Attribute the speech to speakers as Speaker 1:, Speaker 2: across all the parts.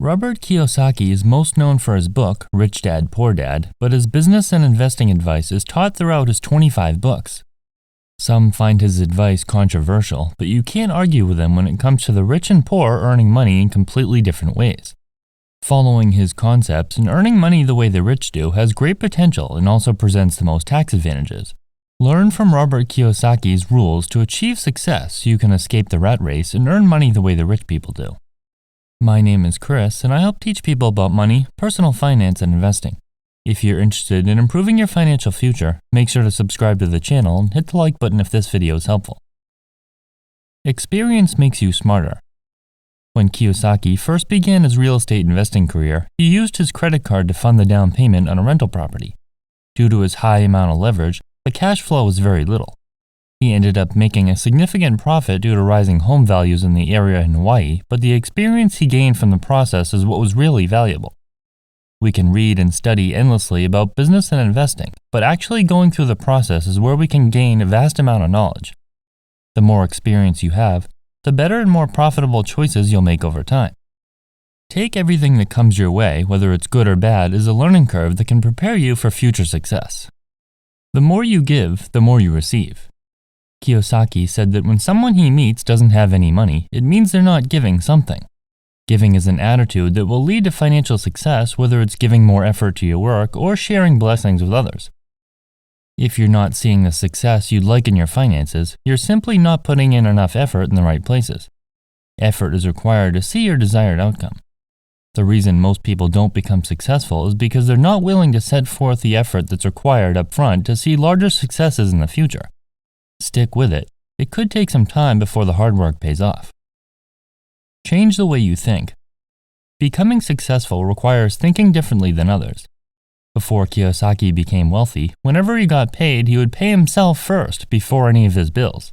Speaker 1: Robert Kiyosaki is most known for his book, Rich Dad, Poor Dad, but his business and investing advice is taught throughout his 25 books. Some find his advice controversial, but you can't argue with him when it comes to the rich and poor earning money in completely different ways. Following his concepts and earning money the way the rich do has great potential and also presents the most tax advantages. Learn from Robert Kiyosaki's rules to achieve success so you can escape the rat race and earn money the way the rich people do. My name is Chris, and I help teach people about money, personal finance, and investing. If you're interested in improving your financial future, make sure to subscribe to the channel and hit the like button if this video is helpful. Experience makes you smarter. When Kiyosaki first began his real estate investing career, he used his credit card to fund the down payment on a rental property. Due to his high amount of leverage, the cash flow was very little. He ended up making a significant profit due to rising home values in the area in Hawaii, but the experience he gained from the process is what was really valuable. We can read and study endlessly about business and investing, but actually going through the process is where we can gain a vast amount of knowledge. The more experience you have, the better and more profitable choices you'll make over time. Take everything that comes your way, whether it's good or bad, as a learning curve that can prepare you for future success. The more you give, the more you receive. Kiyosaki said that when someone he meets doesn't have any money, it means they're not giving something. Giving is an attitude that will lead to financial success, whether it's giving more effort to your work or sharing blessings with others. If you're not seeing the success you'd like in your finances, you're simply not putting in enough effort in the right places. Effort is required to see your desired outcome. The reason most people don't become successful is because they're not willing to set forth the effort that's required up front to see larger successes in the future. Stick with it. It could take some time before the hard work pays off. Change the way you think. Becoming successful requires thinking differently than others. Before Kiyosaki became wealthy, whenever he got paid, he would pay himself first before any of his bills.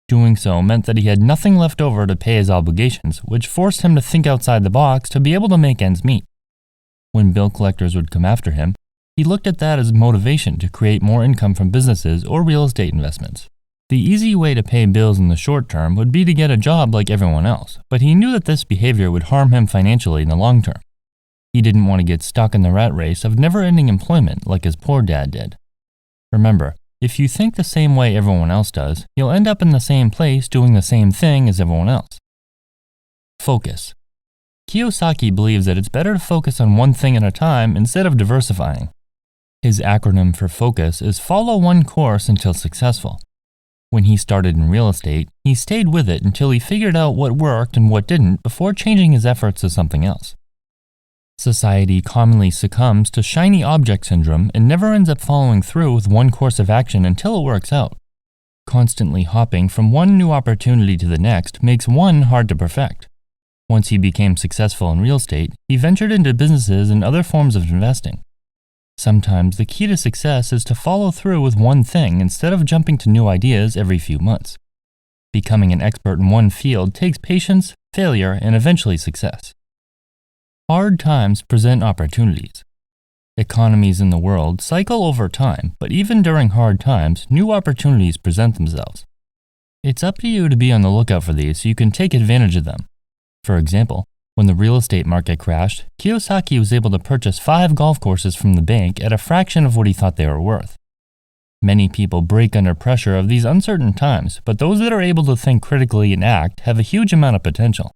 Speaker 1: Doing so meant that he had nothing left over to pay his obligations, which forced him to think outside the box to be able to make ends meet. When bill collectors would come after him, he looked at that as motivation to create more income from businesses or real estate investments. The easy way to pay bills in the short term would be to get a job like everyone else, but he knew that this behavior would harm him financially in the long term. He didn't want to get stuck in the rat race of never-ending employment like his poor dad did. Remember, if you think the same way everyone else does, you'll end up in the same place doing the same thing as everyone else. Focus. Kiyosaki believes that it's better to focus on one thing at a time instead of diversifying. His acronym for focus is follow one course until successful. When he started in real estate, he stayed with it until he figured out what worked and what didn't before changing his efforts to something else. Society commonly succumbs to shiny object syndrome and never ends up following through with one course of action until it works out. Constantly hopping from one new opportunity to the next makes one hard to perfect. Once he became successful in real estate, he ventured into businesses and other forms of investing. Sometimes the key to success is to follow through with one thing instead of jumping to new ideas every few months. Becoming an expert in one field takes patience, failure, and eventually success. Hard times present opportunities. Economies in the world cycle over time, but even during hard times, new opportunities present themselves. It's up to you to be on the lookout for these so you can take advantage of them. For example, when the real estate market crashed, Kiyosaki was able to purchase 5 golf courses from the bank at a fraction of what he thought they were worth. Many people break under pressure of these uncertain times, but those that are able to think critically and act have a huge amount of potential.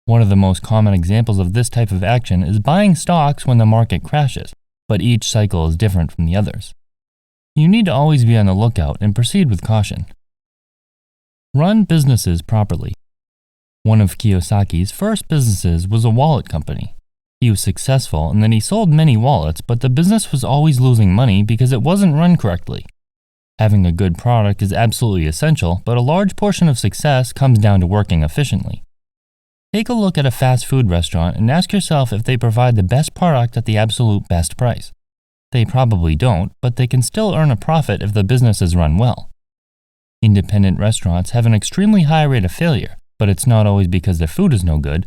Speaker 1: One of the most common examples of this type of action is buying stocks when the market crashes, but each cycle is different from the others. You need to always be on the lookout and proceed with caution. Run businesses properly. One of Kiyosaki's first businesses was a wallet company. He was successful and then he sold many wallets, but the business was always losing money because it wasn't run correctly. Having a good product is absolutely essential, but a large portion of success comes down to working efficiently. Take a look at a fast food restaurant and ask yourself if they provide the best product at the absolute best price. They probably don't, but they can still earn a profit if the business is run well. Independent restaurants have an extremely high rate of failure, but it's not always because their food is no good.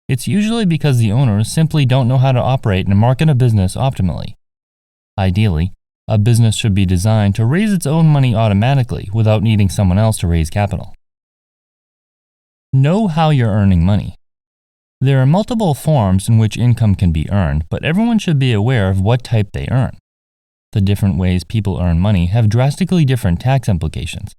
Speaker 1: It's usually because the owners simply don't know how to operate and market a business optimally. Ideally, a business should be designed to raise its own money automatically without needing someone else to raise capital. Know how you're earning money. There are multiple forms in which income can be earned, but everyone should be aware of what type they earn. The different ways people earn money have drastically different tax implications.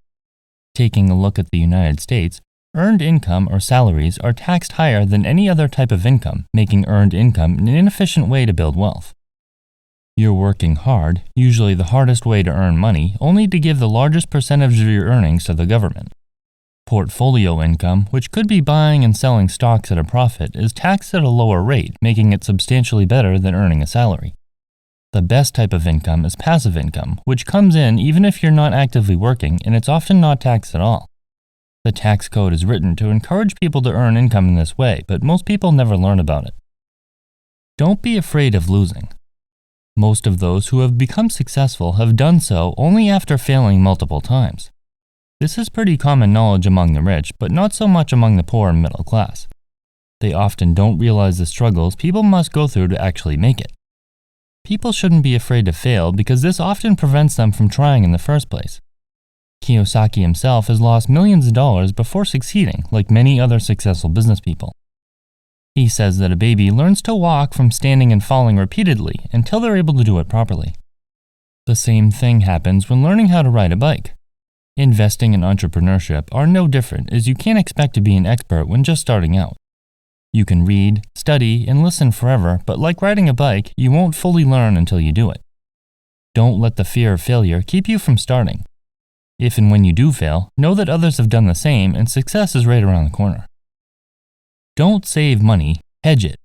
Speaker 1: Taking a look at the United States, earned income or salaries are taxed higher than any other type of income, making earned income an inefficient way to build wealth. You're working hard, usually the hardest way to earn money, only to give the largest percentage of your earnings to the government. Portfolio income, which could be buying and selling stocks at a profit, is taxed at a lower rate, making it substantially better than earning a salary. The best type of income is passive income, which comes in even if you're not actively working, and it's often not taxed at all. The tax code is written to encourage people to earn income in this way, but most people never learn about it. Don't be afraid of losing. Most of those who have become successful have done so only after failing multiple times. This is pretty common knowledge among the rich, but not so much among the poor and middle class. They often don't realize the struggles people must go through to actually make it. People shouldn't be afraid to fail because this often prevents them from trying in the first place. Kiyosaki himself has lost millions of dollars before succeeding, like many other successful business people. He says that a baby learns to walk from standing and falling repeatedly until they're able to do it properly. The same thing happens when learning how to ride a bike. Investing and entrepreneurship are no different, as you can't expect to be an expert when just starting out. You can read, study, and listen forever, but like riding a bike, you won't fully learn until you do it. Don't let the fear of failure keep you from starting. If and when you do fail, know that others have done the same and success is right around the corner. Don't save money, hedge it.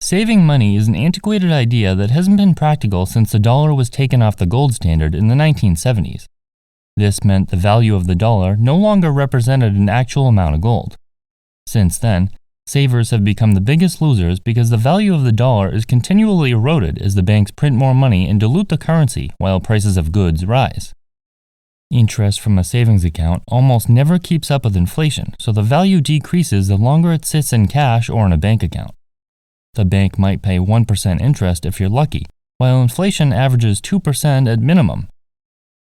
Speaker 1: Saving money is an antiquated idea that hasn't been practical since the dollar was taken off the gold standard in the 1970s. This meant the value of the dollar no longer represented an actual amount of gold. Since then, savers have become the biggest losers because the value of the dollar is continually eroded as the banks print more money and dilute the currency while prices of goods rise. Interest from a savings account almost never keeps up with inflation, so the value decreases the longer it sits in cash or in a bank account. The bank might pay 1% interest if you're lucky, while inflation averages 2% at minimum.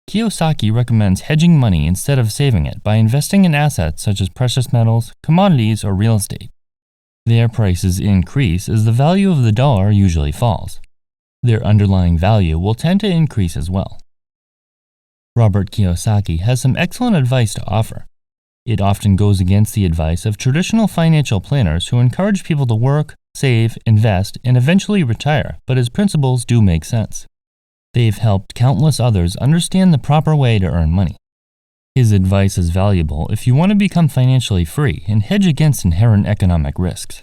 Speaker 1: Kiyosaki recommends hedging money instead of saving it by investing in assets such as precious metals, commodities, or real estate. Their prices increase as the value of the dollar usually falls. Their underlying value will tend to increase as well. Robert Kiyosaki has some excellent advice to offer. It often goes against the advice of traditional financial planners who encourage people to work, save, invest, and eventually retire, but his principles do make sense. They've helped countless others understand the proper way to earn money. His advice is valuable if you want to become financially free and hedge against inherent economic risks.